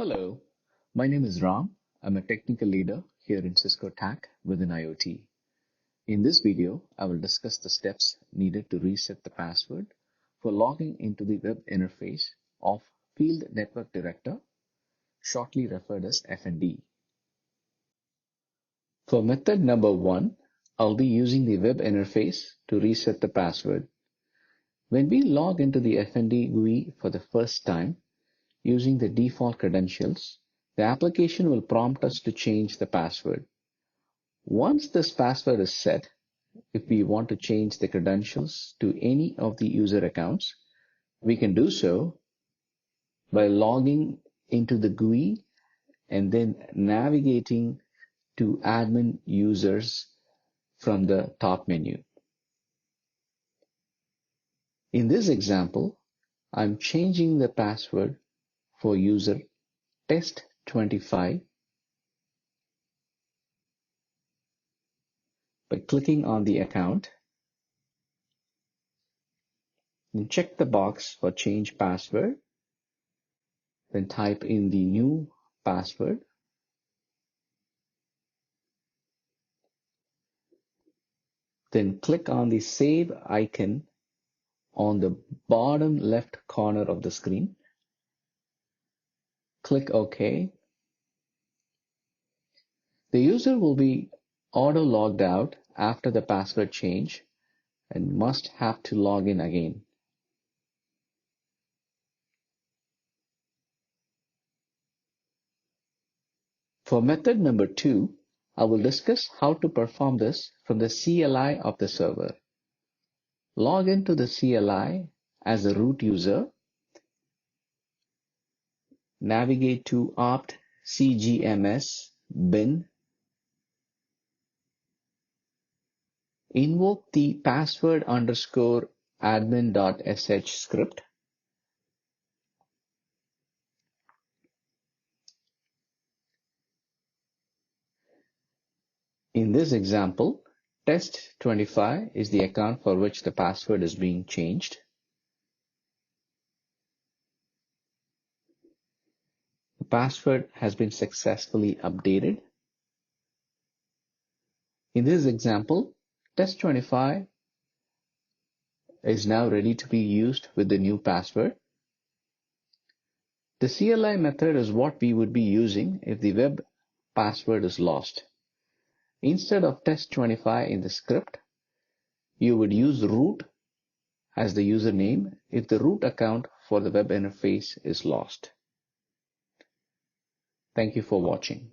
Hello, my name is Ram. I'm a technical leader here in Cisco TAC within IoT. In this video, I will discuss the steps needed to reset the password for logging into the web interface of Field Network Director, shortly referred as FND. For method number 1, I'll be using the web interface to reset the password. When we log into the FND GUI for the first time, using the default credentials, the application will prompt us to change the password. Once this password is set, if we want to change the credentials to any of the user accounts, we can do so by logging into the GUI and then navigating to admin users from the top menu. In this example, I'm changing the password for user test25 by clicking on the account. Then check the box for change password. Then type in the new password. Then click on the save icon on the bottom left corner of the screen. Click OK. The user will be auto logged out after the password change and must have to log in again. For method number 2, I will discuss how to perform this from the CLI of the server. Log into the CLI as a root user. Navigate to opt cgms bin. Invoke the password_admin.sh script. In this example, test25 is the account for which the password is being changed. The password has been successfully updated. In this example, test25 is now ready to be used with the new password. The CLI method is what we would be using if the web password is lost. Instead of test25 in the script, you would use root as the username if the root account for the web interface is lost. Thank you for watching.